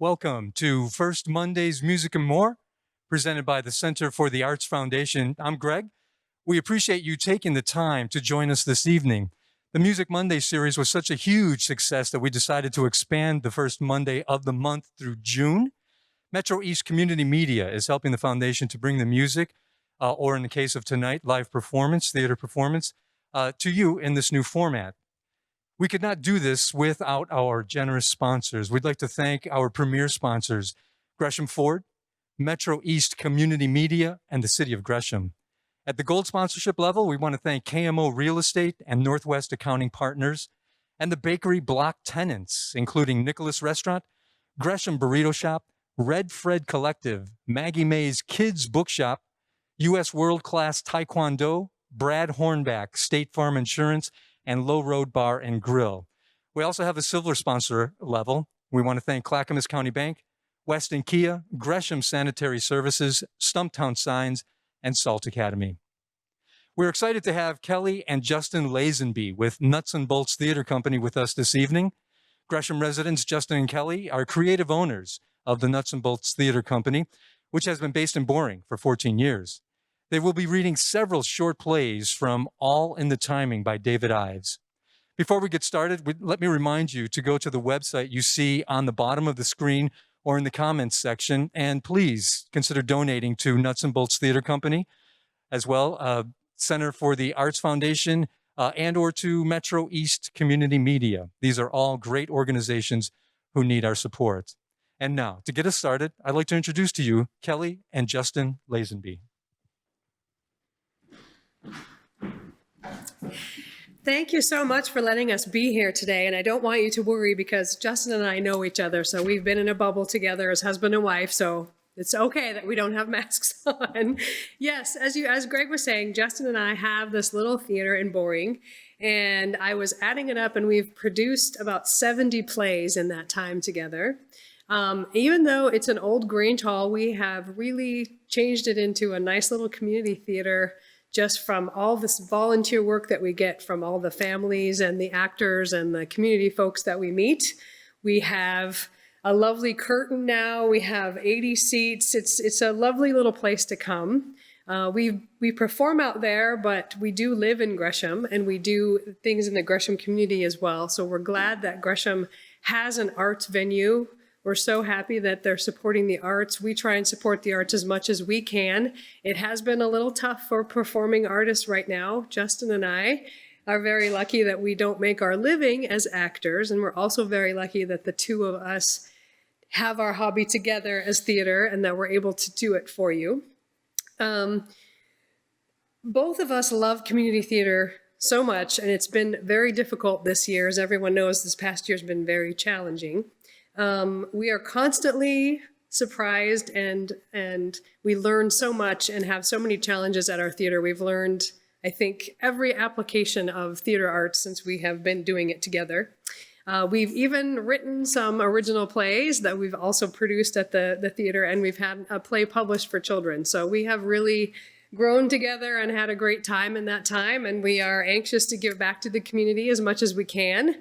Welcome to First Monday's Music and More, presented by the Center for the Arts Foundation. I'm Greg. We appreciate you taking the time to join us this evening. The Music Monday series was such a huge success that we decided to expand the first Monday of the month through June. Metro East Community Media is helping the foundation to bring the music, or in the case of tonight, live performance, theater performance, to you in this new format. We could not do this without our generous sponsors. We'd like to thank our premier sponsors, Gresham Ford, Metro East Community Media, and the City of Gresham. At the gold sponsorship level, we want to thank KMO Real Estate and Northwest Accounting Partners, and the bakery block tenants, including Nicholas Restaurant, Gresham Burrito Shop, Red Fred Collective, Maggie Mae's Kids Bookshop, U.S. World Class Taekwondo, Brad Hornback, State Farm Insurance, and Low Road Bar and Grill. We also have a silver sponsor level. We want to thank Clackamas County Bank, Weston Kia, Gresham Sanitary Services, Stumptown Signs, and Salt Academy. We're excited to have Kelly and Justin Lazenby with Nutz-n-Boltz Theater Company with us this evening. Gresham residents Justin and Kelly are creative owners of the Nutz-n-Boltz Theater Company, which has been based in Boring for 14 years. They will be reading several short plays from All in the Timing by David Ives. Before we get started, let me remind you to go to the website you see on the bottom of the screen or in the comments section, and please consider donating to Nutz-n-Boltz Theater Company, as well, Center for the Arts Foundation, and or to Metro East Community Media. These are all great organizations who need our support. And now, to get us started, I'd like to introduce to you Kelly and Justin Lazenby. Thank you so much for letting us be here today. And I don't want you to worry because Justin and I know each other. So we've been in a bubble together as husband and wife. So it's okay that we don't have masks on. Yes, as Greg was saying, Justin and I have this little theater in Boring. And I was adding it up and we've produced about 70 plays in that time together. Even though it's an old Grange Hall, we have really changed it into a nice little community theater just from all this volunteer work that we get from all the families and the actors and the community folks that we meet. We have a lovely curtain now. We have 80 seats. It's a lovely little place to come. We perform out there, but we do live in Gresham and we do things in the Gresham community as well. So we're glad that Gresham has an arts venue. We're so happy that they're supporting the arts. We try and support the arts as much as we can. It has been a little tough for performing artists right now. Justin and I are very lucky that we don't make our living as actors, and we're also very lucky that the two of us have our hobby together as theater and that we're able to do it for you. Both of us love community theater so much, and it's been very difficult this year. As everyone knows, this past year's been very challenging. We are constantly surprised and we learn so much and have so many challenges at our theater. We've learned, I think, every application of theater arts since we have been doing it together. We've even written some original plays that we've also produced at the theater, and we've had a play published for children. So we have really grown together and had a great time in that time, and we are anxious to give back to the community as much as we can.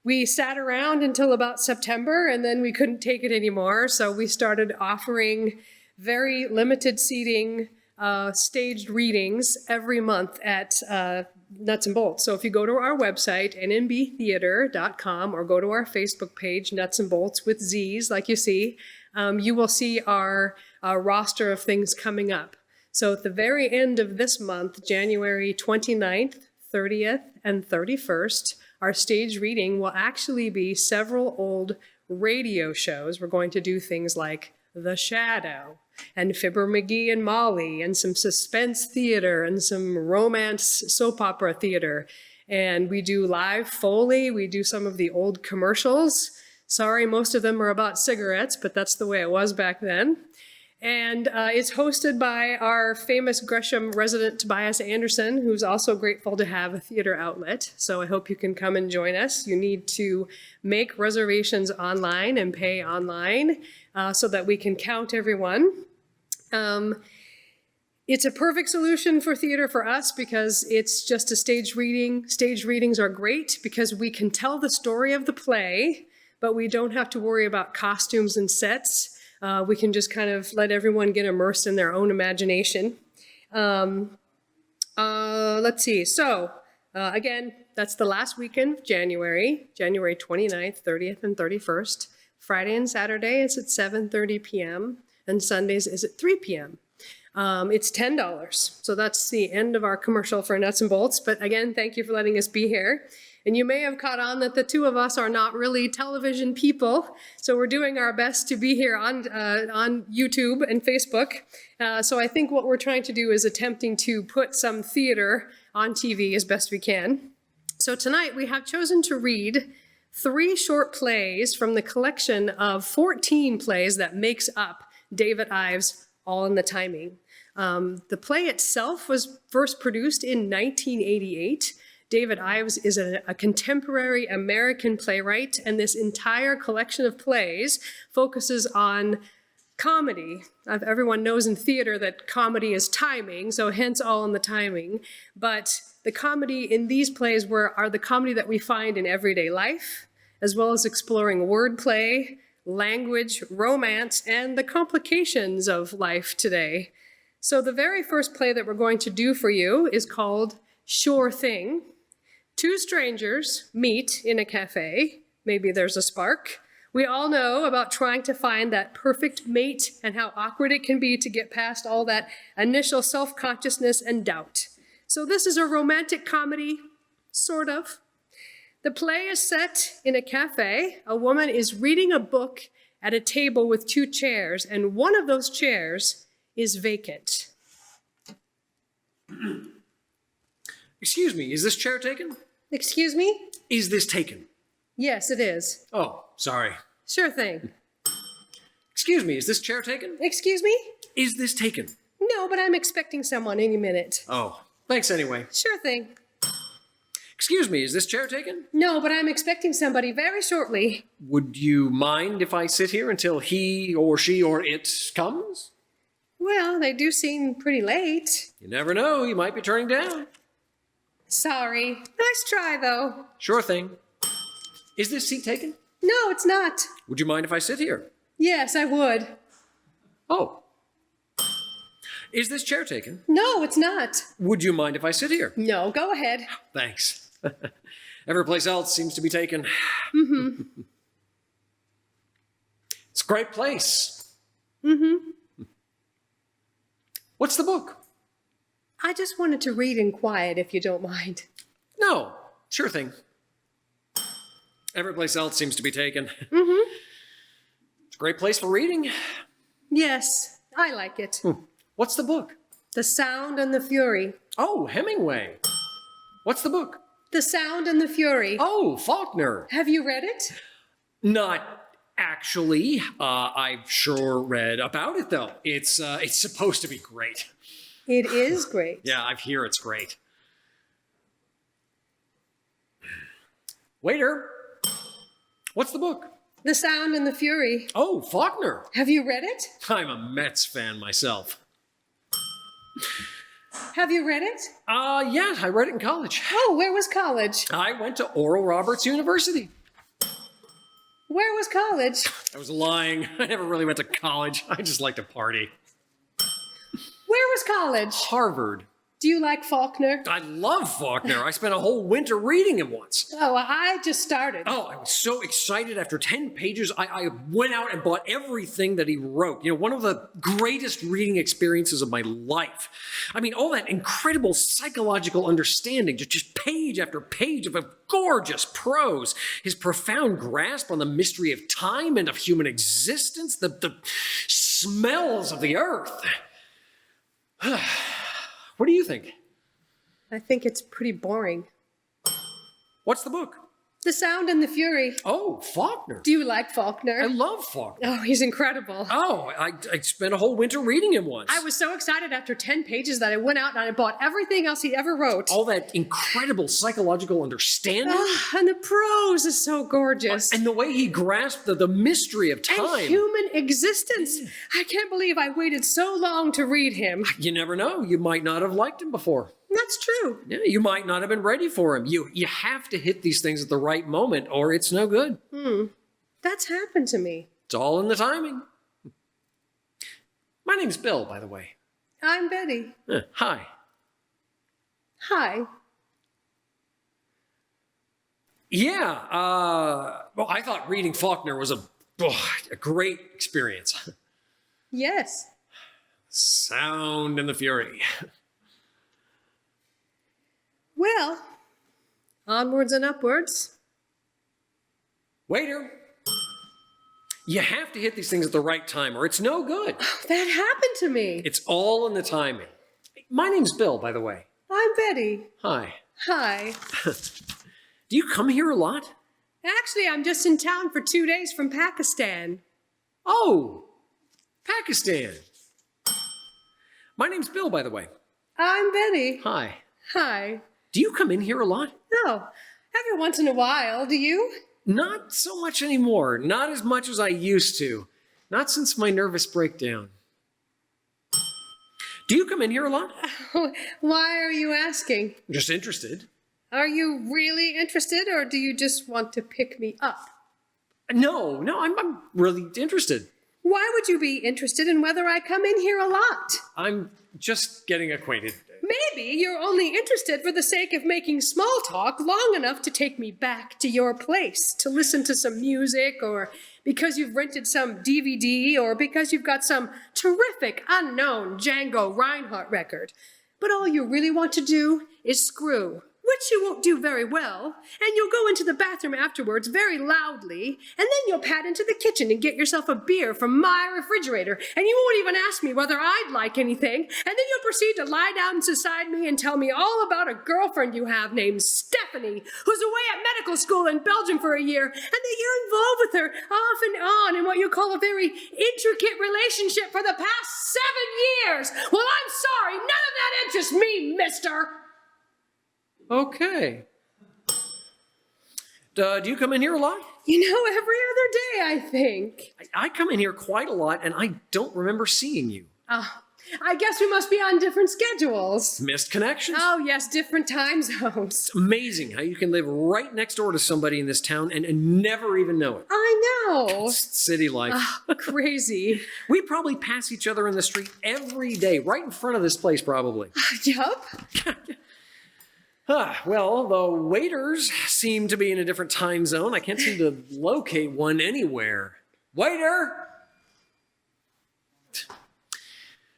We sat around until about September and then we couldn't take it anymore. So we started offering very limited seating staged readings every month at Nutz-n-Boltz. So if you go to our website, nmbtheater.com, or go to our Facebook page, Nutz-n-Boltz with Z's, like you see, you will see our roster of things coming up. So at the very end of this month, January 29th, 30th, and 31st, our stage reading will actually be several old radio shows. We're going to do things like The Shadow and Fibber McGee and Molly and some suspense theater and some romance soap opera theater. And we do live Foley. We do some of the old commercials. Sorry, most of them are about cigarettes, but that's the way it was back then. And it's hosted by our famous Gresham resident, Tobias Anderson, who's also grateful to have a theater outlet. So I hope you can come and join us. You need to make reservations online and pay online so that we can count everyone. It's a perfect solution for theater for us because it's just a stage reading. Stage readings are great because we can tell the story of the play, but we don't have to worry about costumes and sets. We can just kind of let everyone get immersed in their own imagination. Let's see. So, again, that's the last weekend of January 29th, 30th, and 31st. Friday and Saturday is at 7:30 p.m. and Sundays is at 3 p.m. It's $10. So that's the end of our commercial for Nuts and Bolts. But again, thank you for letting us be here. And you may have caught on that the two of us are not really television people. So we're doing our best to be here on YouTube and Facebook. So I think what we're trying to do is attempting to put some theater on TV as best we can. So tonight we have chosen to read 3 short plays from the collection of 14 plays that makes up David Ives' All in the Timing. The play itself was first produced in 1988. David Ives is a contemporary American playwright, and this entire collection of plays focuses on comedy. Everyone knows in theater that comedy is timing, so hence All in the Timing. But the comedy in these plays are the comedy that we find in everyday life, as well as exploring wordplay, language, romance, and the complications of life today. So the very first play that we're going to do for you is called Sure Thing. 2 strangers meet in a cafe. Maybe there's a spark. We all know about trying to find that perfect mate and how awkward it can be to get past all that initial self-consciousness and doubt. So this is a romantic comedy, sort of. The play is set in a cafe. A woman is reading a book at a table with 2 chairs, and one of those chairs is vacant. Excuse me, is this chair taken? Excuse me? Is this taken? Yes, it is. Oh, sorry. Sure thing. Excuse me, is this chair taken? Excuse me? Is this taken? No, but I'm expecting someone any minute. Oh, thanks anyway. Sure thing. Excuse me, is this chair taken? No, but I'm expecting somebody very shortly. Would you mind if I sit here until he or she or it comes? Well, they do seem pretty late. You never know, you might be turning down. Sorry. Nice try, though. Sure thing. Is this seat taken? No, it's not. Would you mind if I sit here? Yes, I would. Oh. Is this chair taken? No, it's not. Would you mind if I sit here? No, go ahead. Thanks. Every place else seems to be taken. Mm-hmm. It's a great place. Mm-hmm. What's the book? I just wanted to read in quiet, if you don't mind. No, sure thing. Every place else seems to be taken. Mm-hmm. It's a great place for reading. Yes, I like it. What's the book? The Sound and the Fury. Oh, Hemingway. What's the book? The Sound and the Fury. Oh, Faulkner. Have you read it? Not actually. I've sure read about it, though. It's supposed to be great. It is great. Yeah, I hear it's great. Waiter. What's the book? The Sound and the Fury. Oh, Faulkner. Have you read it? I'm a Mets fan myself. Have you read it? Yeah, I read it in college. Oh, where was college? I went to Oral Roberts University. Where was college? I was lying. I never really went to college. I just like to party. Where was college? Harvard. Do you like Faulkner? I love Faulkner. I spent a whole winter reading him once. Oh, I just started. Oh, I was so excited. After 10 pages, I went out and bought everything that he wrote. You know, one of the greatest reading experiences of my life. I mean, all that incredible psychological understanding, just page after page of a gorgeous prose. His profound grasp on the mystery of time and of human existence, the smells of the earth. What do you think? I think it's pretty boring. What's the book? The Sound and the Fury. Oh, Faulkner. Do you like I Faulkner? love Faulkner. Oh, he's incredible. Oh, I spent a whole winter reading him once. I was so excited after 10 pages that I went out and I bought everything else he ever wrote. All that incredible psychological understanding. And the prose is so gorgeous. And the way he grasped the mystery of time. And human existence. I can't believe I waited so long to read him. You never know. You might not have liked him before. That's true. Yeah, you might not have been ready for him. You have to hit these things at the right moment or it's no good. That's happened to me. It's all in the timing. My name's Bill, by the way. I'm Betty. Hi. Hi. Yeah, well, I thought reading Faulkner was a great experience. Yes. Sound and the Fury. Well, onwards and upwards. Waiter, you have to hit these things at the right time or it's no good. That happened to me. It's all in the timing. My name's Bill, by the way. I'm Betty. Hi. Hi. Do you come here a lot? Actually, I'm just in town for 2 days from Pakistan. Oh, Pakistan. My name's Bill, by the way. I'm Betty. Hi. Hi. Do you come in here a lot? No, every once in a while, do you? Not so much anymore. Not as much as I used to. Not since my nervous breakdown. Do you come in here a lot? Why are you asking? Just interested. Are you really interested, or do you just want to pick me up? No, I'm really interested. Why would you be interested in whether I come in here a lot? I'm just getting acquainted. Maybe you're only interested for the sake of making small talk long enough to take me back to your place to listen to some music, or because you've rented some DVD, or because you've got some terrific unknown Django Reinhardt record. But all you really want to do is screw, which you won't do very well, and you'll go into the bathroom afterwards very loudly, and then you'll pad into the kitchen and get yourself a beer from my refrigerator, and you won't even ask me whether I'd like anything, and then you'll proceed to lie down beside me and tell me all about a girlfriend you have named Stephanie, who's away at medical school in Belgium for a year, and that you're involved with her off and on in what you call a very intricate relationship for the past 7 years. Well, I'm sorry, none of that interests me, mister. Okay. Do you come in here a lot? You know, every other day, I think. I come in here quite a lot, and I don't remember seeing you. I guess we must be on different schedules. Missed connections? Oh, yes, different time zones. It's amazing how you can live right next door to somebody in this town and never even know it. I know. It's city life. Crazy. We probably pass each other in the street every day, right in front of this place, probably. Yup. Well, the waiters seem to be in a different time zone. I can't seem to locate one anywhere. Waiter!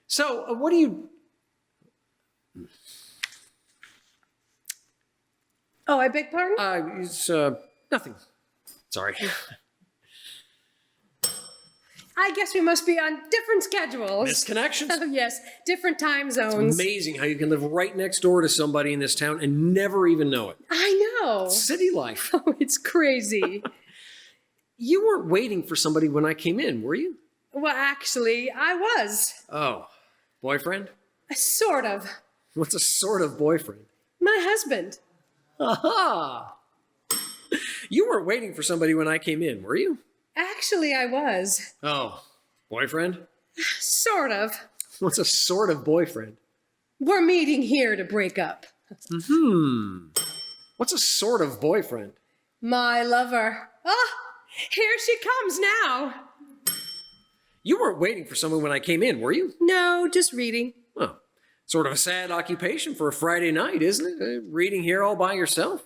So, what do you... Oh, I beg pardon? It's, nothing. Sorry. I guess we must be on different schedules. Missed connections? Oh, yes, different time zones. Amazing how you can live right next door to somebody in this town and never even know it. I know. City life. Oh, it's crazy. You weren't waiting for somebody when I came in, were you? Well, actually, I was. Oh, boyfriend? Sort of. What's a sort of boyfriend? My husband. Aha! You weren't waiting for somebody when I came in, were you? Actually, I was. Oh, boyfriend? Sort of. What's a sort of boyfriend? We're meeting here to break up. What's a sort of boyfriend? My lover. Ah, here she comes now. You weren't waiting for someone when I came in, were you? No, just reading. Well, sort of a sad occupation for a Friday night, isn't it? Reading here all by yourself?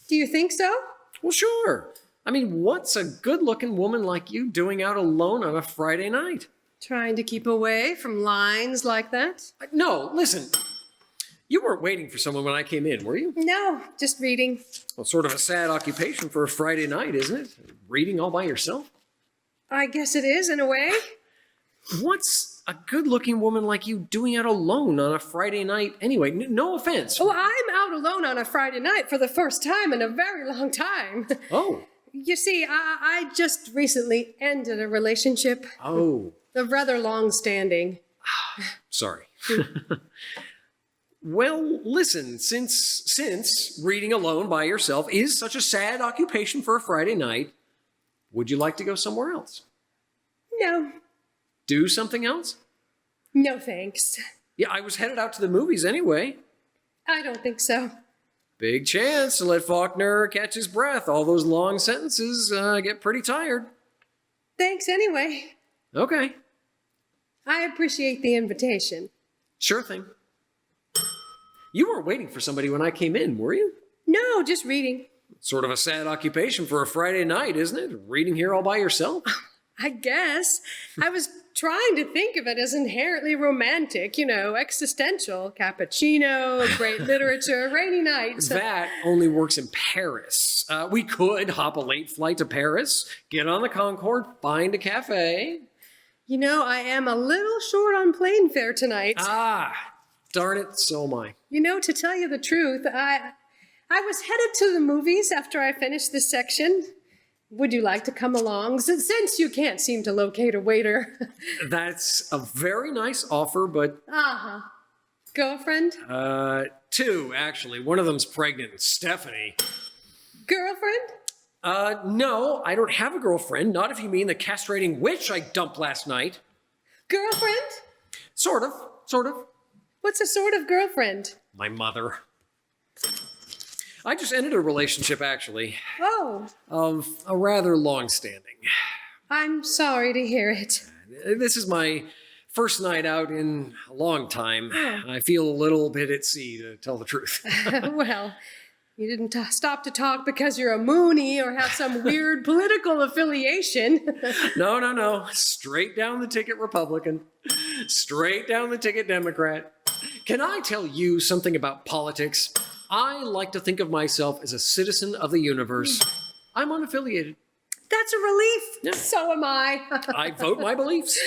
Do you think so? Well, sure. I mean, what's a good-looking woman like you doing out alone on a Friday night? Trying to keep away from lines like that? No, listen. You weren't waiting for someone when I came in, were you? No, just reading. Well, sort of a sad occupation for a Friday night, isn't it? Reading all by yourself? I guess it is, in a way. What's a good-looking woman like you doing out alone on a Friday night anyway? No offense. Oh, I'm out alone on a Friday night for the first time in a very long time. Oh. You see, I just recently ended a relationship. Oh. Rather long-standing. Sorry. Well, listen, since reading alone by yourself is such a sad occupation for a Friday night, would you like to go somewhere else? No. Do something else? No, thanks. Yeah, I was headed out to the movies anyway. I don't think so. Big chance to let Faulkner catch his breath. All those long sentences get pretty tired. Thanks anyway. Okay, I appreciate the invitation. sure thing. You weren't waiting for somebody when I came in, were you? No, just reading. Sort of a sad occupation for a Friday night, isn't it? Reading here all by yourself? I guess. I was trying to think of it as inherently romantic, existential, cappuccino, great literature, rainy nights. That only works in Paris. We could hop a late flight to Paris, get on the Concorde, find a cafe. I am a little short on plane fare tonight. Ah, darn it, so am I. To tell you the truth, I was headed to the movies after I finished this section. Would you like to come along, since you can't seem to locate a waiter? That's a very nice offer, but... Uh-huh. Girlfriend? Two, actually. One of them's pregnant, Stephanie. Girlfriend? No, I don't have a girlfriend. Not if you mean the castrating witch I dumped last night. Girlfriend? Sort of. What's a sort of girlfriend? My mother. I just ended a relationship, actually, Oh, of a rather long-standing. I'm sorry to hear it. This is my first night out in a long time. I feel a little bit at sea, to tell the truth. Well, you didn't stop to talk because you're a Mooney or have some weird political affiliation. No. Straight down the ticket Republican. Straight down the ticket Democrat. Can I tell you something about politics? I like to think of myself as a citizen of the universe. I'm unaffiliated. That's a relief. Yeah. So am I. I vote my beliefs.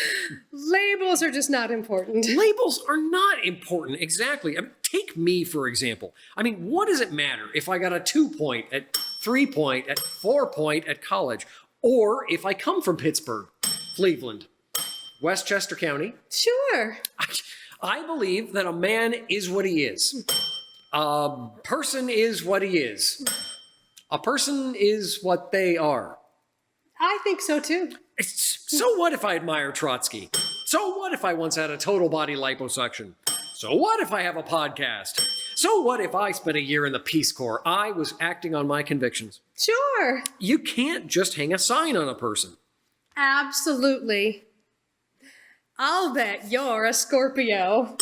Labels are just not important. Labels are not important, exactly. Take me, for example. What does it matter if I got a 2-point, at 3-point, at 4-point at college, or if I come from Pittsburgh, Cleveland, Westchester County? Sure. I believe that a man is what he is. A person is what he is. A person is what they are. I think so too. So what if I admire Trotsky? So what if I once had a total body liposuction? So what if I have a podcast? So what if I spent a year in the Peace Corps? I was acting on my convictions. Sure. You can't just hang a sign on a person. Absolutely. I'll bet you're a Scorpio.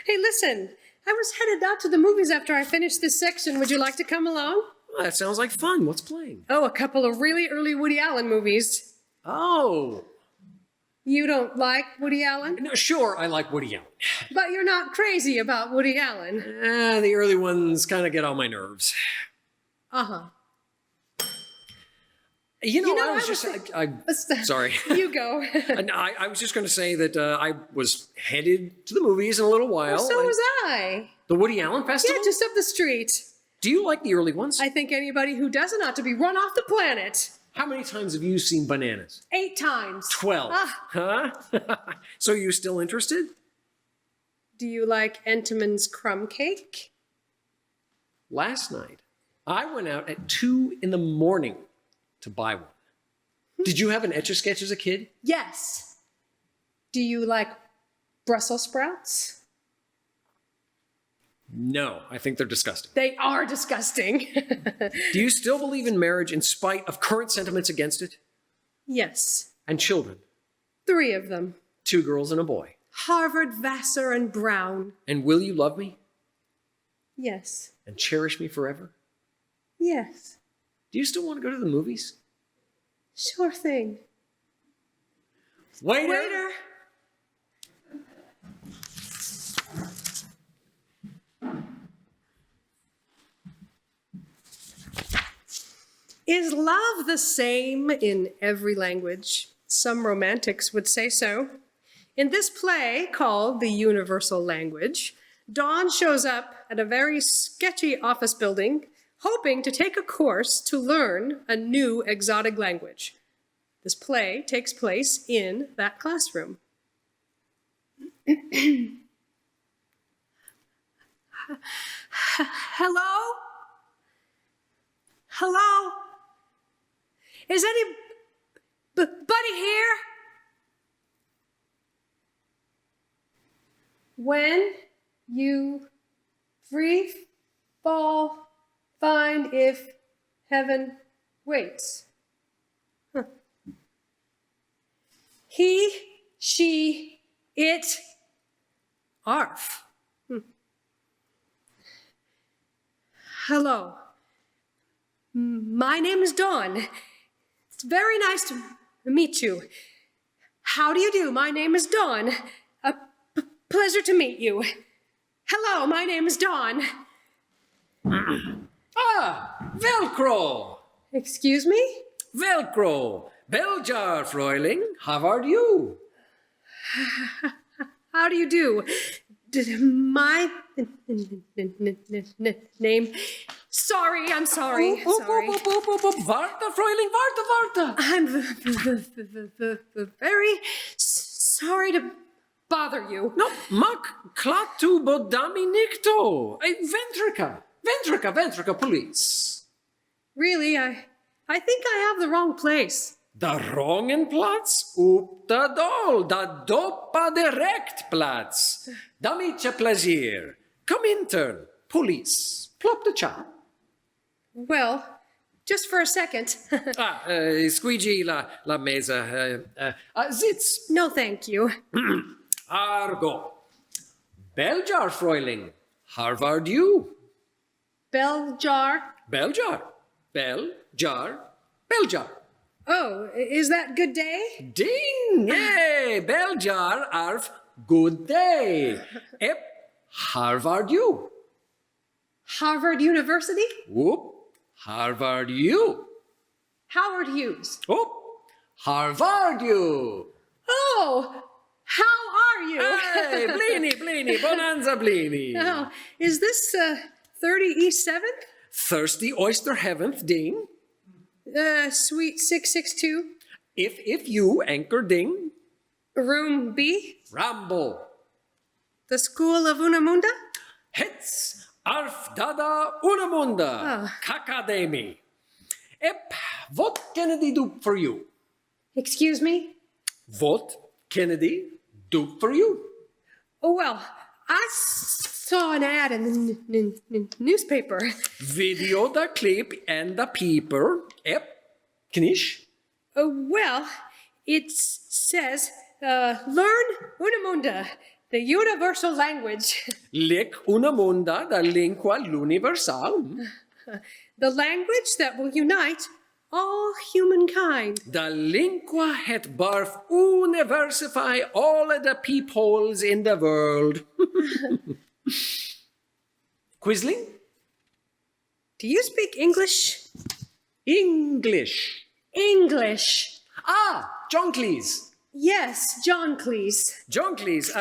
Hey, listen, I was headed out to the movies after I finished this section. Would you like to come along? Well, that sounds like fun. What's playing? Oh, a couple of really early Woody Allen movies. Oh. You don't like Woody Allen? No, sure, I like Woody Allen. But you're not crazy about Woody Allen. The early ones kind of get on my nerves. Uh-huh. I was just... sorry. You go. I was just going to say that I was headed to the movies in a little while. Well, so was I. The Woody Allen Festival? Yeah, just up the street. Do you like the early ones? I think anybody who doesn't ought to be run off the planet. How many times have you seen Bananas? 8 times. 12. Huh? So you still interested? Do you like Entenmann's crumb cake? Last night, I went out at 2 a.m. to buy one. Did you have an Etch-a-Sketch as a kid? Yes. Do you like Brussels sprouts? No, I think they're disgusting. They are disgusting. Do you still believe in marriage in spite of current sentiments against it? Yes. And children? 3 of them. 2 girls and a boy. Harvard, Vassar, and Brown. And will you love me? Yes. And cherish me forever? Yes. Do you still want to go to the movies? Sure thing. Waiter! Waiter! Is love the same in every language? Some romantics would say so. In this play called The Universal Language, Dawn shows up at a very sketchy office building, hoping to take a course to learn a new exotic language. This play takes place in that classroom. Hello? Hello? Is anybody here? When you free fall, find if heaven waits. He, she, it, arf. Hello. My name is Dawn. It's very nice to meet you. How do you do? My name is Dawn. A pleasure to meet you. Hello, my name is Dawn. Velcro! Excuse me? Velcro! Beljar, Fräuling, how are you? How do you do? My name. Sorry, I'm sorry. Sorry. Warta, Fräuling, warta! I'm very sorry to bother you. No, mak klatu bodami nikto. Ventrica, police. Really, I think I have the wrong place. Da Rongenplatz up da Dol, da Doppa Direktplatz. Damice plaisir. Come intern, police. Plop the chat. Well, just for a second. Squeegee la mesa. Sitz. No, thank you. Argo. Beljar, Fräuling. Harvard you. Bell jar. Beljar. Beljar. Oh, is that good day? Ding! Yay! Beljar arf good day. Ep Harvard you. Harvard University? Whoop. Harvard you. Howard Hughes. Whoop. Harvard you. Oh, how are you? Hey, Blini, bonanza Blini. Oh, is this 30 East 7th? Thirsty oyster heaventh ding. Suite 662? If you anchor ding. Room B? Ramble. The School of Unamunda? Hetz arf dada unamunda. Kakademi. Ep, what Kennedy do for you? Excuse me? What Kennedy do for you? Oh, well, I saw an ad in the newspaper. Video the clip and the peeper. Ep, knish. Well, it says, learn Unamunda, the universal language. Lick unamunda da lingua l'universal. The language that will unite all humankind. The lingua het barf universify all of the peepholes in the world. Quisling? Do you speak English? English. English. John Cleese. Yes, John Cleese. John Cleese.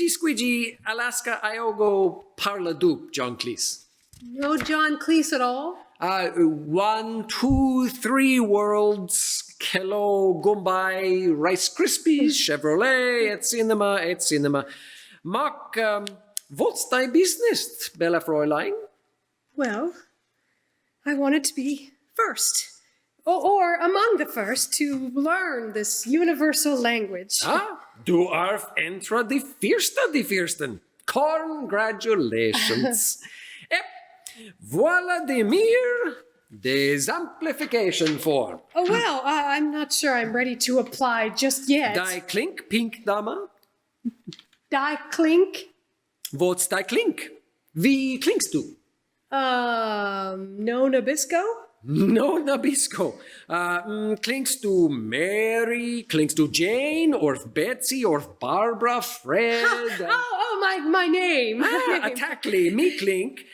Squeegee, Alaska, Iogo, Parla Dupe, John Cleese. No John Cleese at all? 1, 2, 3 worlds, Kello, Gumbai, Rice Krispies, Chevrolet, et cinema. Mark, what's thy business, Bella Fräulein? Well, I wanted to be first, or among the first, to learn this universal language. Du arf entra die Fürsten. Congratulations. Vladimir, desamplification form. Oh, well, I'm not sure I'm ready to apply just yet. Die Klink, Pink Dama. Die Klink? What's die Klink? Wie klingst du? No Nabisco? No Nabisco. Klingst du Mary? Klingst du Jane? Or Betsy? Or Barbara? Fred? My name. Attackly. Me Klink.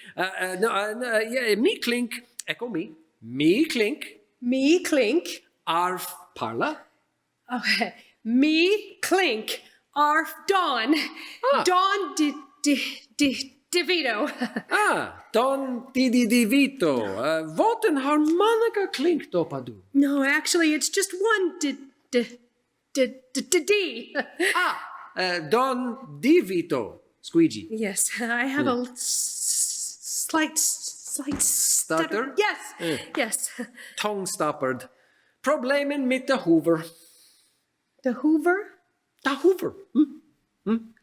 Me Klink. Echo me. Me Klink. Me Klink. Arf Parla. Okay. Me Klink. Arf Dawn. Dawn DeVito. Don Di Vito. What an harmonica klink dopadu? No, actually, it's just one D. Don Di Vito. Squeegee. Yes, I have a slight Stutter? Yes. Tongue stoppered. Problemen mit der Hoover. The Hoover? Der Hoover.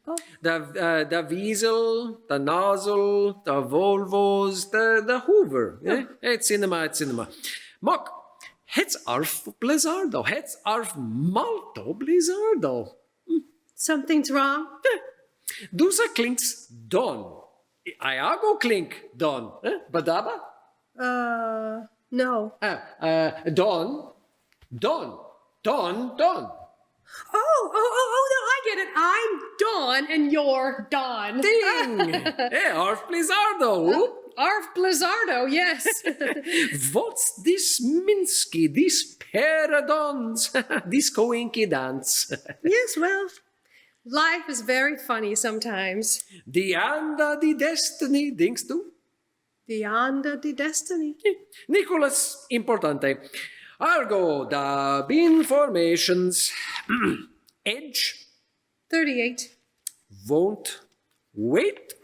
Oh. The Weasel, the Nozzle, the Volvos, the Hoover. It's cinema. Mock, Het's arf blizzardo. Het's arf malto blizzardo. Something's wrong? Dusa klinks don. Iago klink don. Badaba? No. Don. Don. Don. Don. Oh, no, I get it. I'm Dawn and you're Don. Ding! Arf blizzardo. Arf Blizzardo, yes. What's this Minsky, this paradons, this coincidence? Yes, well, life is very funny sometimes. The anda di destiny, denkst du? The onda di destiny. Nicholas, importante. Argo da informations. Edge 38. won't wait.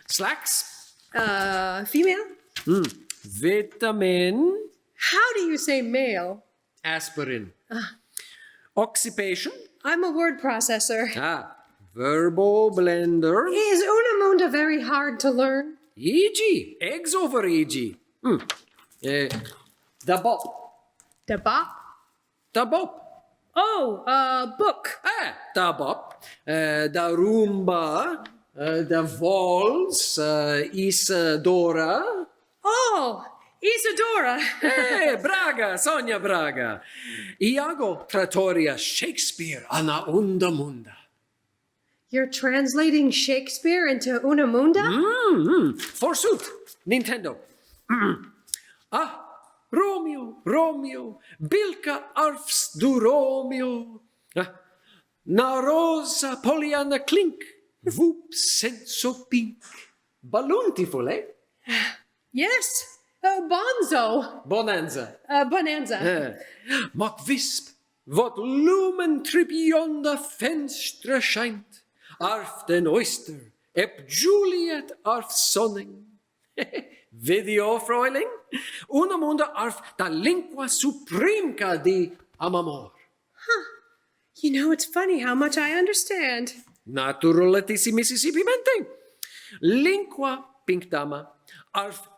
Slacks. Female? Vitamin. How do you say male? Aspirin. Occupation. I'm a word processor. Verbo blender. Is Unamunda very hard to learn? E.g. Eggs over E.g. Da bop. Da bop? Da bop. Oh, book. Da bop. Da rumba. Da waltz. Isadora. Oh, Isadora. Braga, Sonia Braga. Iago Trattoria Shakespeare Ana Unda Munda. You're translating Shakespeare into Unamunda? Forsooth, Nintendo. Romeo, Bilka Arfs du Romeo. Na Rosa Poliana Clink, Whoop Senso Pink. Balloontiful, eh? Yes. Bonzo. Bonanza. Bonanza. Mock Wisp, wat lumen tripionda Fenstre scheint. Arf den Oyster, eb Juliet arf Sonning. Video, Fräuling. Unamunda arf da lingua supremca di amamor. You know, it's funny how much I understand. Naturalitissimi mente. Lingua pink dama arf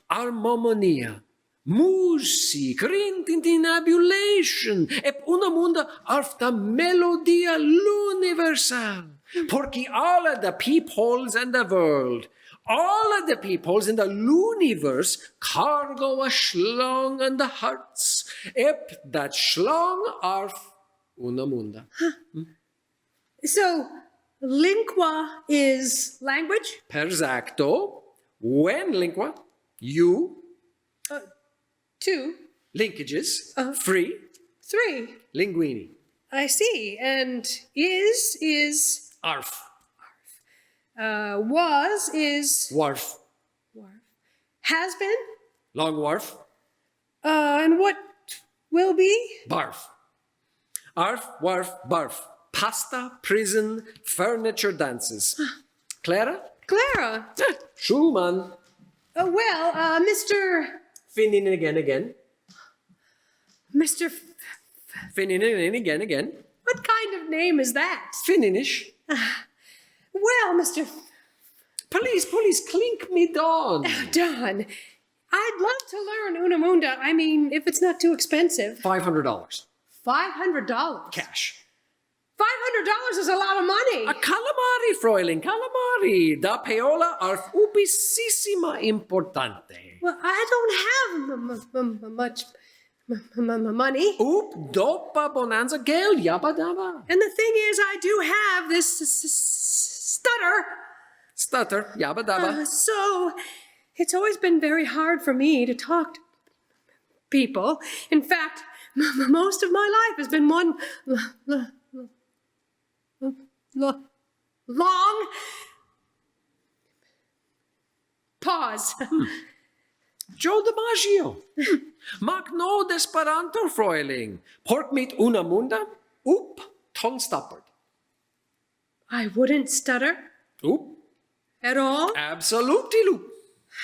armonia. Music, rintintinabulation, ep unamunda arf da melodia l'universal. Porque all of the peepholes in the world, all of the peepholes in the looniverse cargo a schlong on the hearts. Ep that schlong arf unamunda. So, lingua is language? Persacto, when lingua, you, 2. linkages, free, 3. linguini. I see. And is Arf, was is warf, has been. long warf, And what will be? barf. Arf, warf, barf. Pasta, prison, furniture dances. Clara? Clara. Schumann. Mr. Finning again. Mr. Finning again. What kind of name is that? Finnish. Well, Mr. Police, clink me down. Don, I'd love to learn Unamunda. I mean, if it's not too expensive. $500. $500. Cash. $500 is a lot of money. A calamari, Fräulein, calamari. Da paola arf ubicissima importante. Well, I don't have much money. Oop, dopa bonanza gel, yabba dabba. And the thing is, I do have this stutter. Stutter, yabba dabba. So it's always been very hard for me to talk to people. In fact, most of my life has been one long pause. Joe DiMaggio. Mag no desperanto, Fräulein. Pork meat unamunda. Oop, tongue stoppered. I wouldn't stutter Oop, at all. absolutely loop.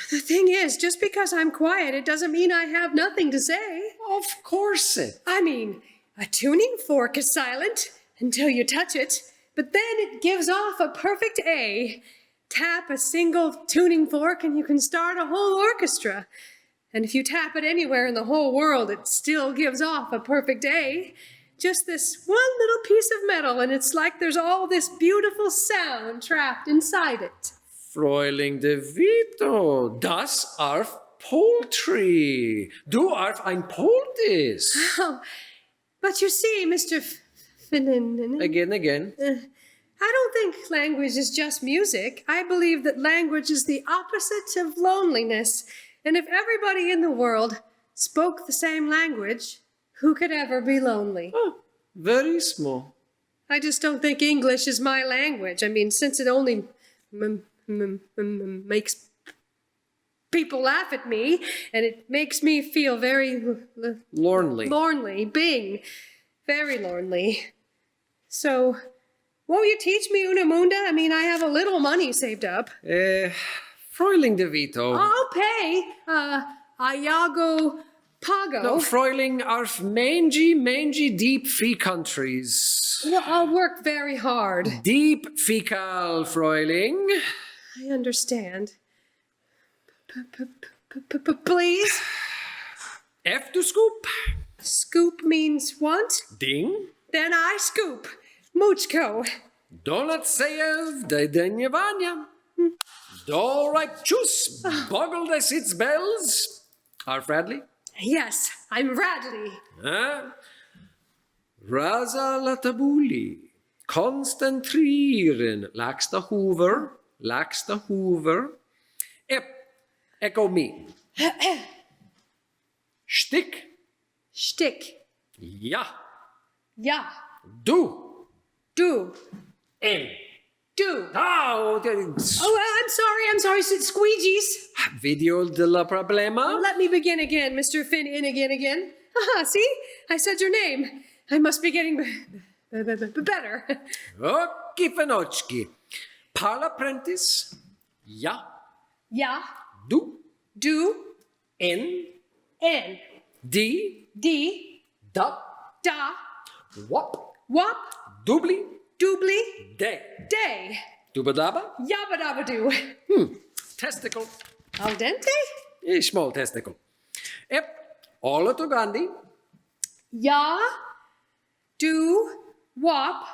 The thing is, just because I'm quiet, it doesn't mean I have nothing to say. Of course it. I mean, a tuning fork is silent until you touch it, but then it gives off a perfect A. Tap a single tuning fork and you can start a whole orchestra. And if you tap it anywhere in the whole world, it still gives off a perfect A. Just this one little piece of metal, and it's like there's all this beautiful sound trapped inside it. Fräulein de Vito, das arf poultry. Du arf ein Poultis. Oh, but you see, Mr. Finnan, Again. I don't think language is just music. I believe that language is the opposite of loneliness. And if everybody in the world spoke the same language, who could ever be lonely? Oh, very small. I just don't think English is my language. I mean, since it only makes people laugh at me, and it makes me feel very Lonely. Bing, very lonely. So, won't you teach me Una Munda? I mean, I have a little money saved up. Fräulein de Vito. I'll pay. Iago Pago. No, Fräulein arf mangy deep fee countries. Well, I'll work very hard. Deep fecal, Fräulein. I understand. Please? F to scoop. Scoop means what? Ding. Then I scoop. Muchko. Donatsev de Denyavanya. Do right chus. Boggle des its bells. Arf Radley. Yes, I'm Radley. Raza latabuli. Koncentrieren. Laxta Hoover. Echo me. Stick. Shtick. Ja. Ja. Du. Do. En. Do. Oh, Oh, I'm sorry. Squeegees. Video de la problema. Let me begin again, Mr. Finn, in again. Haha, see? I said your name. I must be getting better. Oki fenochki. Parla apprentice. Ja. Ja. Du. Do. En. N. Di. D. Da. Da. Wop. Wop. Dubli. Doobly. De. Day. Dubadaba. Yabba dabba doo. Testicle. Al dente? A small testicle. All to Gandhi. Ya. Do. Wop.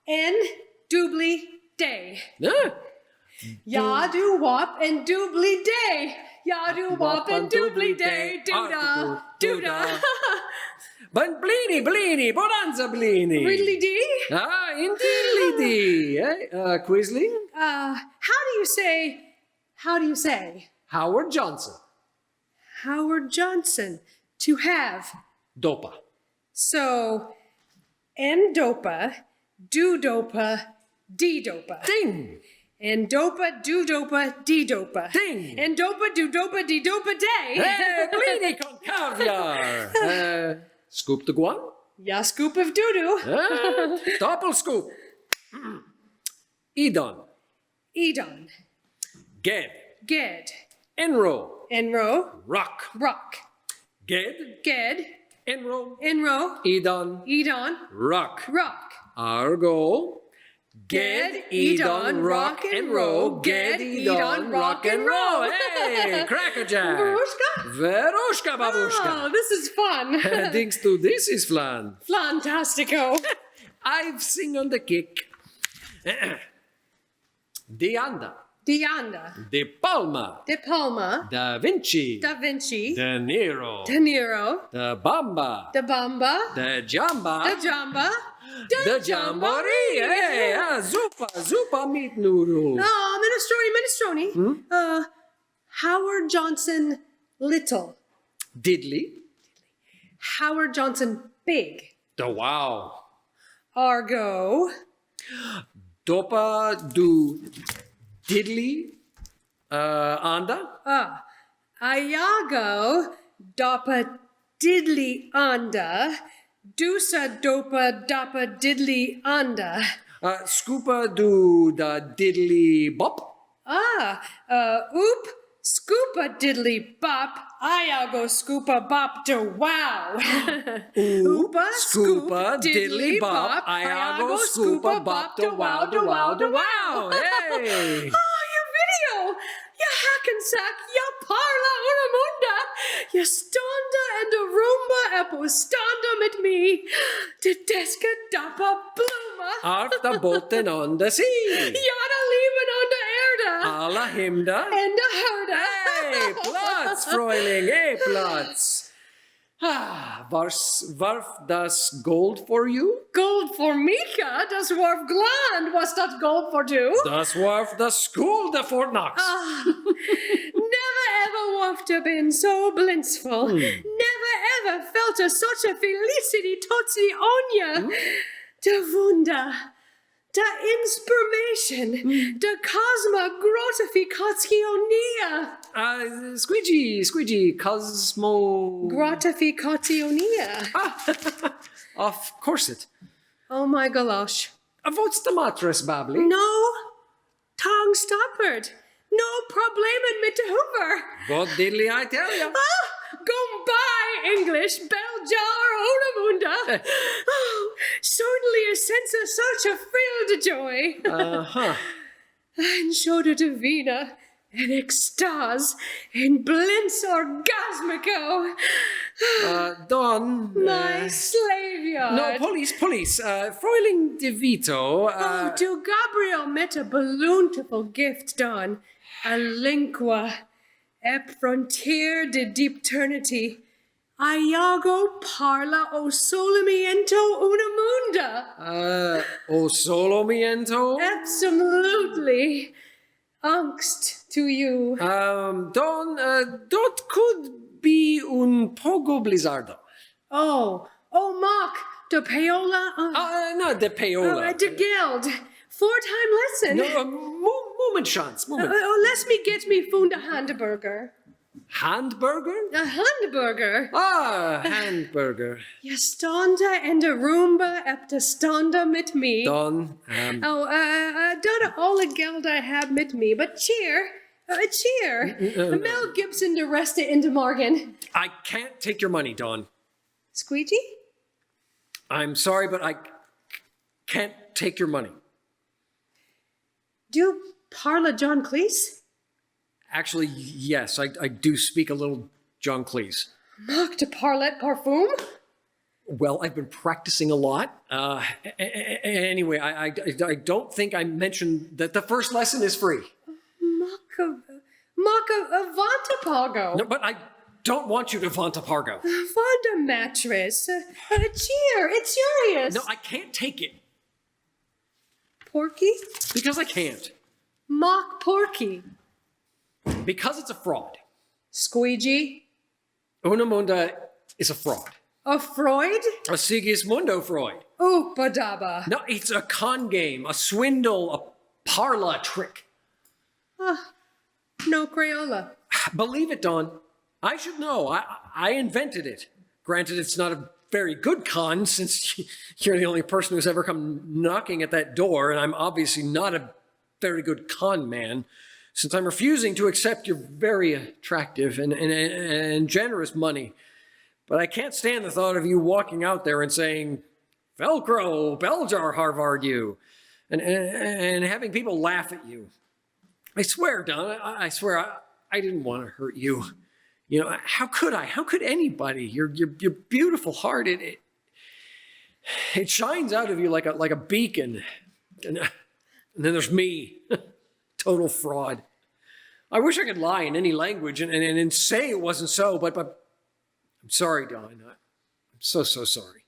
N. Doobly. Day. Ya do wop and doobly day. Ya do wop and doobly day. Dooda. Dooda. But Bleeny, Bonanza Bleeny. Riddly dee? Indeedly. Quisling. How do you say? Howard Johnson. Howard Johnson. To have. Dopa. So, N-dopa, do-dopa, D-dopa. Ding. N-dopa, do-dopa, D-dopa. Ding. N-dopa, do-dopa, D-dopa day. Hey, Bleeny con caviar. Scoop the guan. Ya scoop of doo-doo. Doppel scoop. Edon. Edon. Ged. Ged. Enro. Enro. Rock. Rock. Ged. Ged. Enro. Enro. Edon. Edon. Rock. Rock. Argo. Ged, Edon, rock and roll. Ged, Edon, rock and roll. Hey, crackerjack. Verushka? Verushka babushka. Oh, this is fun. Thanks to this is flan. Flantastico. I've sing on the kick. Deanda. Deanda. De Palma. De Palma. Da Vinci. Da Vinci. De Nero. De Niro. De Bamba. De Bamba. De Jamba. De Jamba. De Jamboree. Hey, zupa meat noodle. Oh, minestrone. Howard Johnson Little. Diddley. Howard Johnson Big. The wow. Argo. Dopa do diddly anda. Iago. Dopa Diddly Anda. Dusa Dopa Dapa Diddly Anda. Scoopa do da diddly bop. Oop. Scoopa Diddly Bop. Iago Scoopa Bop to wow. Oopa Scoopa diddly bop. Iago scoopa bop to wow to wow to wow. Hey. Oh, your video! Ya Hackensack, ya Parla Unamunda, standa med me. Det deska dappa blomma. Afta båten on the sea. Jada lieben under Erde. Alla himda. Ända hörda. Hey, Platz, Fräuling, hey, Platz. Warf das Gold for you? Gold for Mika, das warf gland, was dat gold for du? Das warf das Skulde for Knox. Never ever wafter been so blissful. Never ever felt such a felicity totsi onya. De wunder, de inspiration, de cosma gratificationia. Squeegee, Cosmo... Gratificationia. Of course it. Oh my gosh. What's the mattress, Babbly? No, tongue stoppered. No problemen mit de Hoover. What diddly I tell you? Go by English, Beljar, Onamunda. Oh, certainly a sense of such a thrilled joy. And showed it to Vina, in extase, in blints orgasmico. Don... My slave yard. No, police. Fräuling De Vito... Oh, to Gabriel met a balloontiful gift, Don. A lingua, ep frontier de deep eternity. Iago parla o solimiento unamunda. O solomiento? Absolutely. Angst to you. Don, dot could be un poco blizzardo. Oh, Mark, de paola. No, de paola. De guild. 4-time lesson. No, moment chance, moment. Let me get me funda hamburger. Handburger? A hamburger. Handburger. Ja standa en de Roomba ep de standa mit me. Don, Done all the geld I have mit me, but cheer. Cheer. Mel Gibson de resta in de morgen. I can't take your money, Don. Squeegee? I'm sorry, but I can't take your money. Do parla John Cleese? Actually, yes, I do speak a little John Cleese. Marc de parlet parfum? Well, I've been practicing a lot. Anyway, I don't think I mentioned that the first lesson is free. Maca Vantapago. No, but I don't want you to Vantapargo. Vanda mattress. Cheer, it's curious. No, I can't take it. Porky? Because I can't. Mock Porky. Because it's a fraud. Squeegee? Unamunda is a fraud. A Freud? A Sigismundo Freud. Oopadaba. No, it's a con game, a swindle, a parla trick. No Crayola. Believe it, Don. I should know. I invented it. Granted, it's not a very good con, since you're the only person who's ever come knocking at that door, and I'm obviously not a very good con man, since I'm refusing to accept your very attractive and generous money. But I can't stand the thought of you walking out there and saying, Velcro, Beljar Harvard you, and having people laugh at you. I swear, Don, I swear, I didn't want to hurt you. You know, how could I? How could anybody? Your beautiful heart, it shines out of you like a beacon. And then there's me, total fraud. I wish I could lie in any language and say it wasn't so, but I'm sorry, Don. I'm so sorry.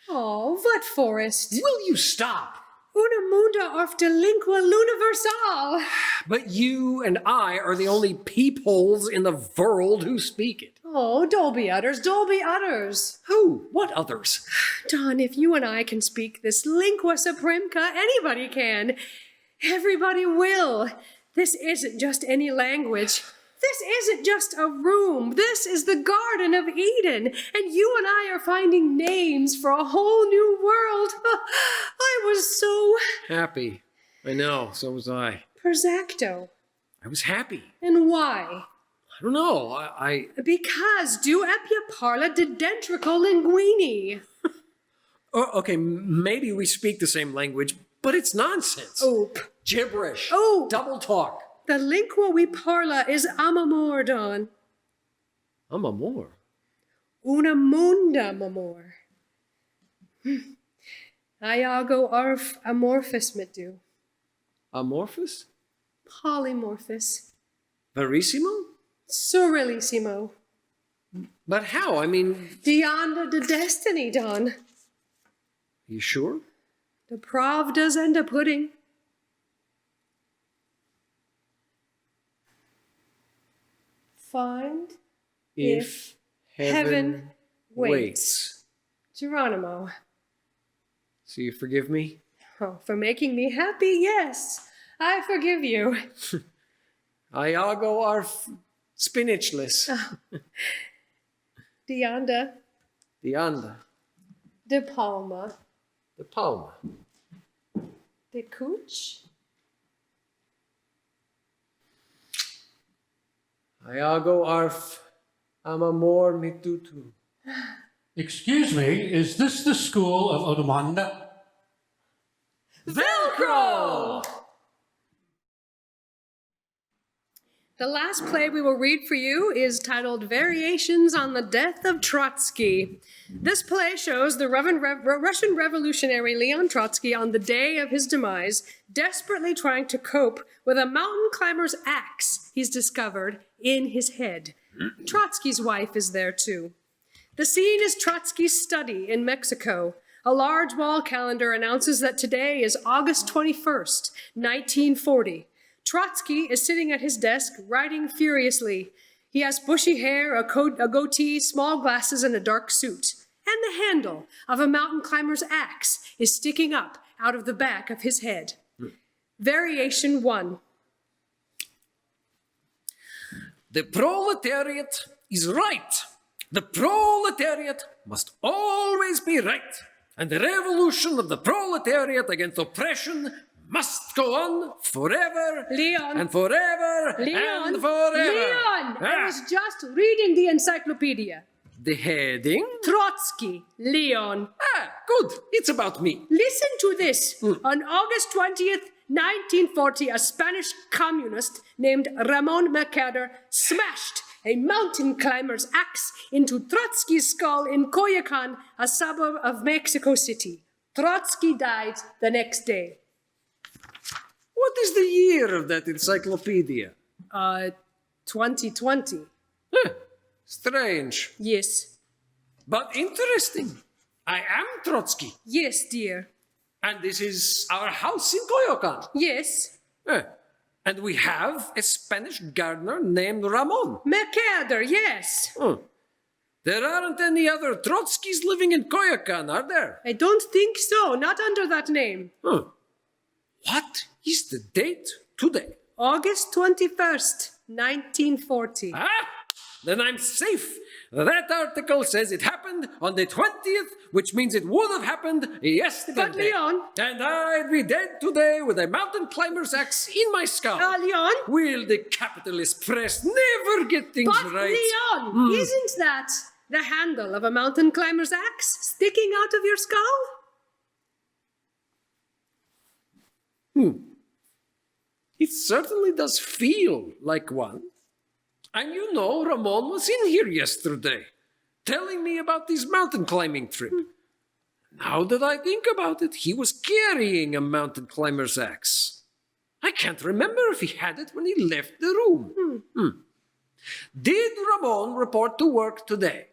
Oh, what Forrest? Will you stop? Una munda of de lingua universal. But you and I are the only peepholes in the world who speak it. Oh, Dolby utters, Dolby utters. Who? What others? Don, if you and I can speak this lingua supremca, anybody can. Everybody will. This isn't just any language. This isn't just a room. This is the Garden of Eden. And you and I are finding names for a whole new world. I was so... Happy. I know, so was I. Perzacto. I was happy. And why? I don't know, I... Because du epia parla de dentrico linguini. Oh, okay, maybe we speak the same language, but it's nonsense. Oop. Gibberish. Oh. Double talk. The lingua we parla is amamor, Don. Amor. una munda mamor. Iago arf amorphous mitu. Amorphous? Polymorphous. Verissimo? Surrealissimo. But how? I mean, Deonda de destiny, Don. you sure? The pravdas and the pudding. Find If heaven waits. Geronimo. So you forgive me? Oh, for making me happy, yes. I forgive you. Iago are spinachless. Deonda The anda, de palma. the palma. De cooch. Iago arf amamor mitutu. Excuse me, is this the school of Odomanda? Velcro! The last play we will read for you is titled Variations on the Death of Trotsky. This play shows the Russian revolutionary Leon Trotsky on the day of his demise, desperately trying to cope with a mountain climber's axe he's discovered in his head. Trotsky's wife is there too. The scene is Trotsky's study in Mexico. A large wall calendar announces that today is August 21st, 1940. Trotsky is sitting at his desk, writing furiously. He has bushy hair, a goatee, small glasses, and a dark suit. And the handle of a mountain climber's axe is sticking up out of the back of his head. Variation 1. The proletariat is right. The proletariat must always be right. And the revolution of the proletariat against oppression must go on forever Leon. and forever Leon! and forever. Leon! I Ah, was just reading the encyclopedia. the heading? Trotsky, Leon. Ah, good. It's about me. Listen to this. On August 20th, 1940, a Spanish communist named Ramon Mercader smashed a mountain climber's axe into Trotsky's skull in Coyoacan, a suburb of Mexico City. Trotsky died the next day. What is the year of that encyclopedia? 2020. Strange, Yes. but interesting. I am Trotsky, Yes, dear. and this is our house in Coyoacan. Yes. And we have a Spanish gardener named Ramon. Mercader, yes. There aren't any other Trotskys living in Coyoacan, are there? I don't think so. Not under that name. What is the date today? August 21st, 1940. Then I'm safe. That article says it happened on the 20th, which means it would have happened yesterday. But Leon- And I'd be dead today with a mountain climber's axe in my skull. Leon? Will the capitalist press never get things But right? Leon, isn't that the handle of a mountain climber's axe sticking out of your skull? It certainly does feel like one. And you know, Ramon was in here yesterday, telling me about this mountain climbing trip. Now that I think about it, he was carrying a mountain climber's axe. I can't remember if he had it when he left the room. Did Ramon report to work today?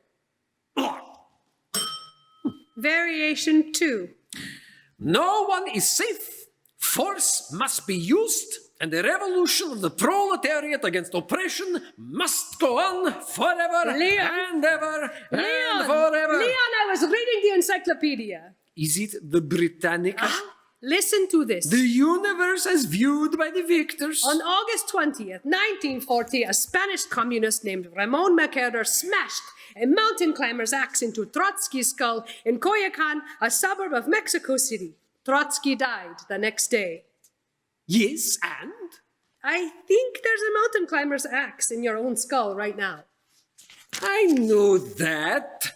Variation 2. No one is safe. Force must be used, and the revolution of the proletariat against oppression must go on forever Leon! and ever Leon! and forever. Leon, I was reading the encyclopedia. Is it the Britannica? Listen to this. The universe as viewed by the victors? On August 20th, 1940, a Spanish communist named Ramon Mercader smashed a mountain climber's axe into Trotsky's skull in Coyoacan, a suburb of Mexico City. Trotsky died the next day. Yes, and? I think there's a mountain climber's axe in your own skull right now. I know that.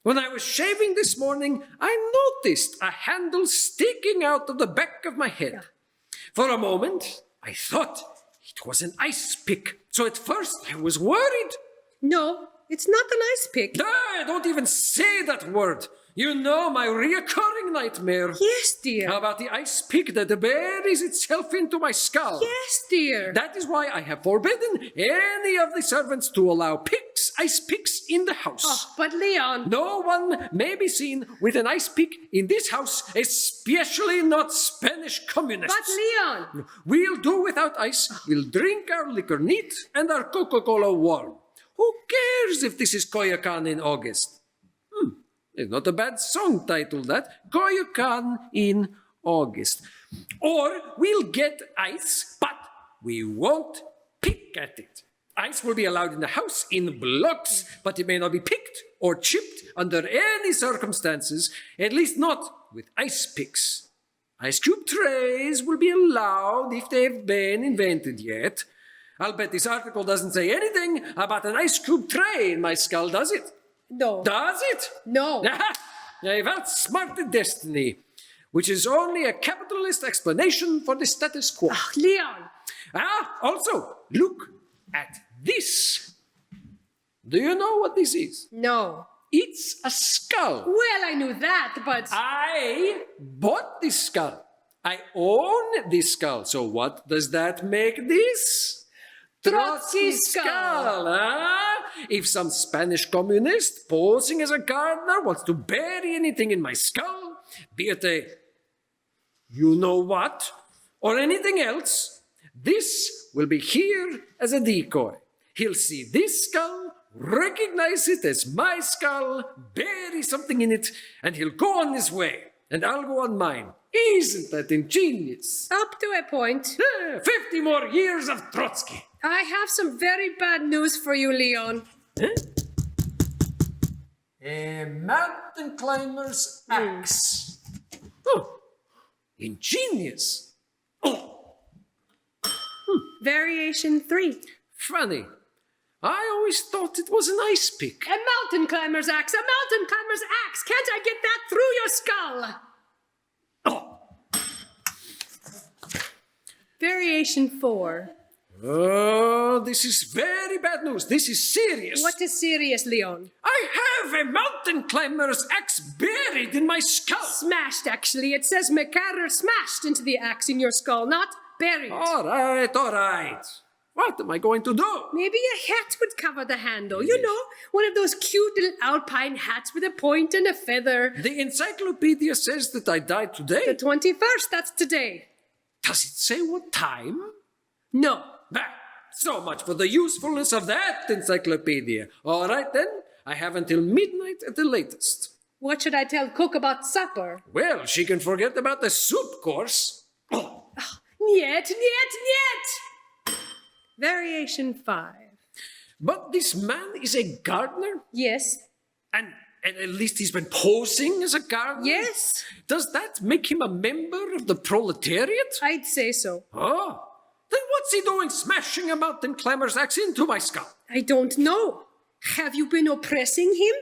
When I was shaving this morning, I noticed a handle sticking out of the back of my head. For a moment, I thought it was an ice pick. So at first, I was worried. No, it's not an ice pick. Don't even say that word. You know my reoccurring nightmare. Yes, dear. How about the ice pick that buries itself into my skull? Yes, dear. That is why I have forbidden any of the servants to allow ice picks in the house. Oh, but Leon. No one may be seen with an ice pick in this house, especially not Spanish communists. But Leon. We'll do without ice. We'll drink our liquor neat and our Coca-Cola warm. Who cares if this is Coyoacan in August? It's not a bad song title, that. Coyoacan in August. Or we'll get ice, but we won't pick at it. Ice will be allowed in the house in blocks, but it may not be picked or chipped under any circumstances, at least not with ice picks. Ice cube trays will be allowed if they've been invented yet. I'll bet this article doesn't say anything about an ice cube tray in my skull, does it? No. Does it? No. I've outsmarted destiny, which is only a capitalist explanation for the status quo. Oh, Leon. Also, look at this. Do you know what this is? No. It's a skull. Well, I knew that, but... I bought this skull. I own this skull. So what does that make this? Trotsky skull. Huh? If some Spanish communist posing as a gardener wants to bury anything in my skull, be it a you know what, or anything else, this will be here as a decoy. He'll see this skull, recognize it as my skull, bury something in it, and he'll go on his way, and I'll go on mine. Isn't that ingenious? Up to a point. 50 more years of Trotsky. I have some very bad news for you, Leon. A mountain climber's axe. Oh, ingenious. Variation 3. Funny. I always thought it was an ice pick. A mountain climber's axe! A mountain climber's axe! Can't I get that through your skull? Variation 4. Oh, this is very bad news. This is serious. What is serious, Leon? I have a mountain climber's axe buried in my skull. Smashed, actually. It says McCarter smashed into the axe in your skull, not buried. All right. What am I going to do? Maybe a hat would cover the handle. You know, one of those cute little alpine hats with a point and a feather. The encyclopedia says that I died today. The 21st, that's today. Does it say what time? No. So much for the usefulness of that encyclopedia. All right, then. I have until midnight at the latest. What should I tell Cook about supper? Well, she can forget about the soup course. Niet. Variation 5. But this man is a gardener? Yes. And at least he's been posing as a gardener? Yes. Does that make him a member of the proletariat? I'd say so. Oh. Then what's he doing smashing a mountain climber's axe into my skull? I don't know. Have you been oppressing him?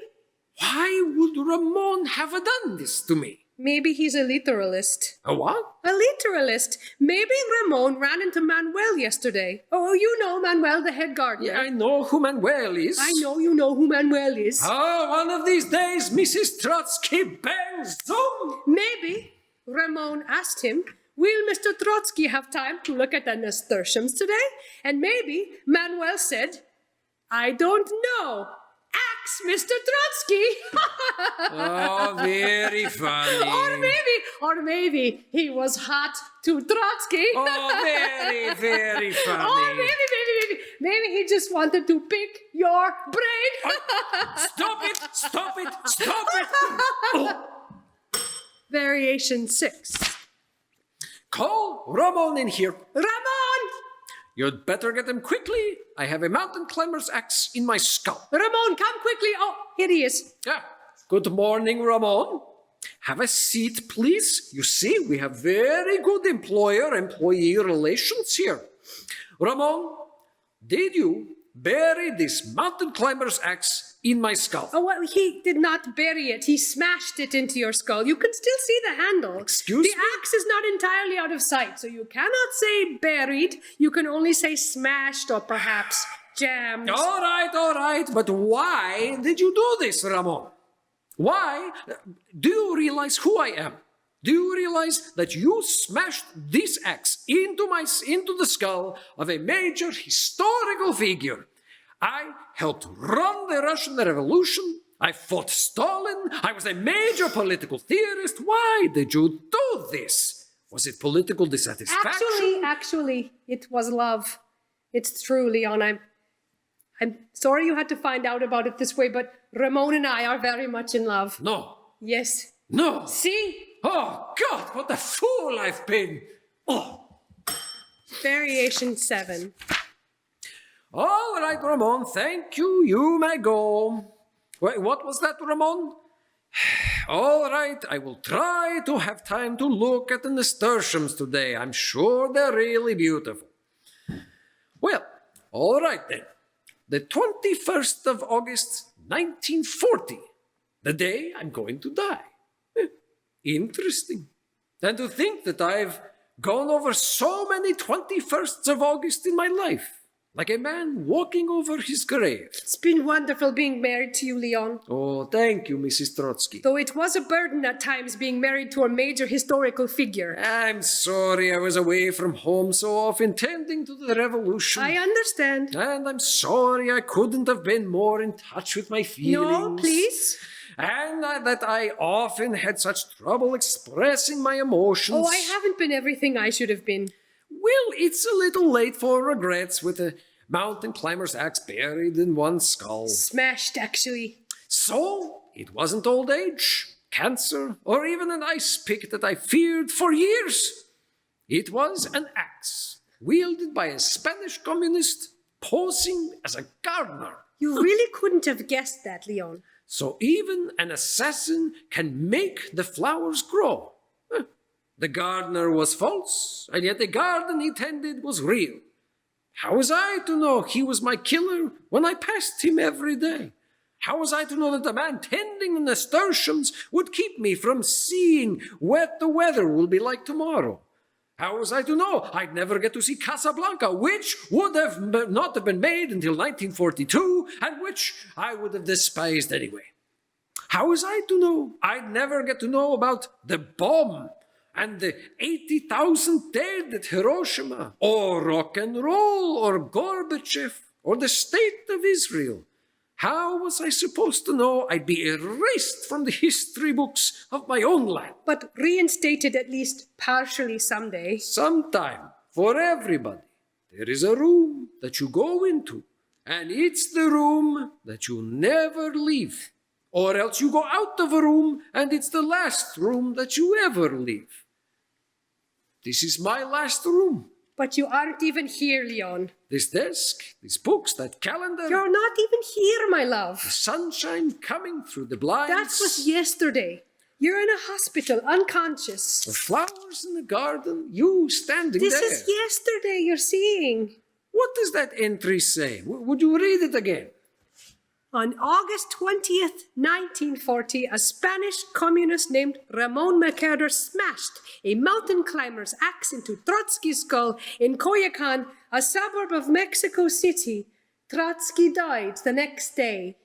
Why would Ramon have done this to me? Maybe he's a literalist. A what? A literalist. Maybe Ramon ran into Manuel yesterday. Oh, you know Manuel, the head gardener. Yeah, I know who Manuel is. I know you know who Manuel is. Oh, one of these days, Mrs. Trotsky bangs zoom. Maybe Ramon asked him, will Mr. Trotsky have time to look at the nasturtiums today? And maybe Manuel said, I don't know. Axe Mr. Trotsky. Oh, very funny. Or maybe he was hot to Trotsky. Oh, very, very funny. Or maybe he just wanted to pick your brain. Stop it. Oh. Variation 6. Call Ramon in here. Ramon! You'd better get him quickly. I have a mountain climber's axe in my skull. Ramon, come quickly. Oh, here he is. Good morning, Ramon. Have a seat, please. You see, we have very good employer-employee relations here. Ramon, did you bury this mountain climber's axe in my skull? Oh, well, he did not bury it. He smashed it into your skull. You can still see the handle. Excuse me? The axe is not entirely out of sight, so you cannot say buried. You can only say smashed or perhaps jams. All right, but why did you do this, Ramon? Why? Do you realize who I am? Do you realize that you smashed this axe into the skull of a major historical figure? I helped run the Russian Revolution. I fought Stalin. I was a major political theorist. Why did you do this? Was it political dissatisfaction? Actually, it was love. It's true, Leon. I'm sorry you had to find out about it this way, but Ramon and I are very much in love. No. Yes. No. See? Oh, God, what a fool I've been. Oh. Variation 7. All right, Ramon, thank you. You may go. Wait, what was that, Ramon? All right, I will try to have time to look at the nasturtiums today. I'm sure they're really beautiful. Well, all right then. The 21st of August, 1940. The day I'm going to die. Interesting. And to think that I've gone over so many 21sts of August in my life. Like a man walking over his grave. It's been wonderful being married to you, Leon. Oh, thank you, Mrs. Trotsky. Though it was a burden at times being married to a major historical figure. I'm sorry I was away from home so often tending to the revolution. I understand. And I'm sorry I couldn't have been more in touch with my feelings. No, please. And that I often had such trouble expressing my emotions. Oh, I haven't been everything I should have been. Well, it's a little late for regrets with a mountain climber's axe buried in one's skull. Smashed, actually. So, it wasn't old age, cancer, or even an ice pick that I feared for years. It was an axe, wielded by a Spanish communist, posing as a gardener. You really couldn't have guessed that, Leon. So even an assassin can make the flowers grow. The gardener was false, and yet the garden he tended was real. How was I to know he was my killer when I passed him every day? How was I to know that the man tending the nasturtiums would keep me from seeing what the weather will be like tomorrow? How was I to know I'd never get to see Casablanca, which would have not have been made until 1942, and which I would have despised anyway? How was I to know I'd never get to know about the bomb and the 80,000 dead at Hiroshima, or rock and roll, or Gorbachev, or the state of Israel? How was I supposed to know I'd be erased from the history books of my own land? But reinstated at least partially someday. Sometime, for everybody, there is a room that you go into, and it's the room that you never leave. Or else you go out of a room, and it's the last room that you ever leave. This is my last room. But you aren't even here, Leon. This desk, these books, that calendar. You're not even here, my love. The sunshine coming through the blinds. That was yesterday. You're in a hospital, unconscious. The flowers in the garden, you standing This there. is yesterday you're seeing. What does that entry say? Would you read it again? On August 20th, 1940, a Spanish communist named Ramon Mercader smashed a mountain climber's axe into Trotsky's skull in Coyoacan, a suburb of Mexico City. Trotsky died the next day.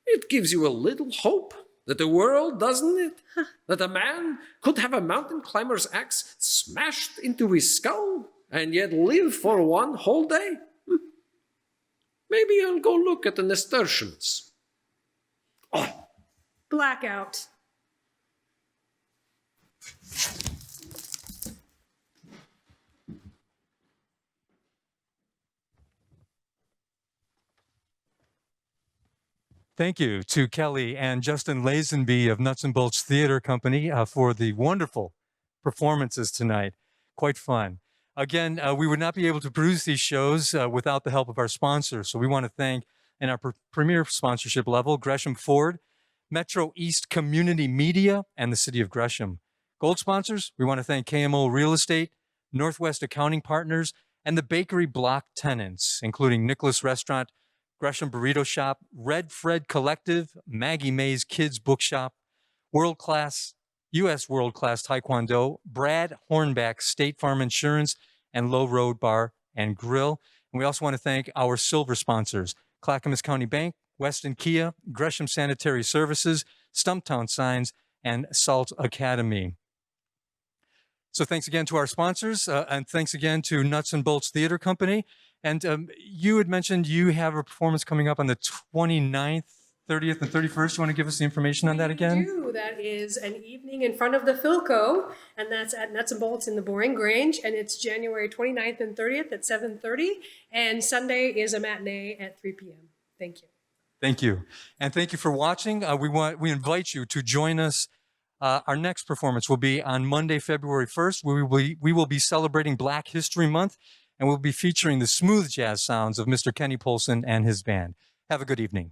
It gives you a little hope that the world, doesn't it? That a man could have a mountain climber's axe smashed into his skull and yet live for one whole day. Maybe I'll go look at the nasturtiums. Oh. Blackout. Thank you to Kelly and Justin Lazenby of Nutz-n-Boltz Theater Company for the wonderful performances tonight. Quite fun. Again, we would not be able to produce these shows without the help of our sponsors. So we want to thank, in our premier sponsorship level, Gresham Ford, Metro East Community Media, and the City of Gresham. Gold sponsors, we want to thank KMO Real Estate, Northwest Accounting Partners, and the Bakery Block tenants, including Nicholas Restaurant, Gresham Burrito Shop, Red Fred Collective, Maggie May's Kids Bookshop, U.S. World Class Taekwondo, Brad Hornback State Farm Insurance, and Low Road Bar and Grill. And we also want to thank our silver sponsors, Clackamas County Bank, Weston Kia, Gresham Sanitary Services, Stumptown Signs, and Salt Academy. So thanks again to our sponsors, and thanks again to Nutz-n-Boltz Theater Company. And you had mentioned you have a performance coming up on the 29th, 30th, and 31st. You want to give us the information on that again? We do. That is an evening in front of the Philco, and that's at Nutz-n-Boltz in the Boring Grange, and it's January 29th and 30th at 7:30, and Sunday is a matinee at 3 p.m. Thank you. Thank you. And thank you for watching. We invite you to join us. Our next performance will be on Monday, February 1st. We will be celebrating Black History Month, and we'll be featuring the smooth jazz sounds of Mr. Kenny Polson and his band. Have a good evening.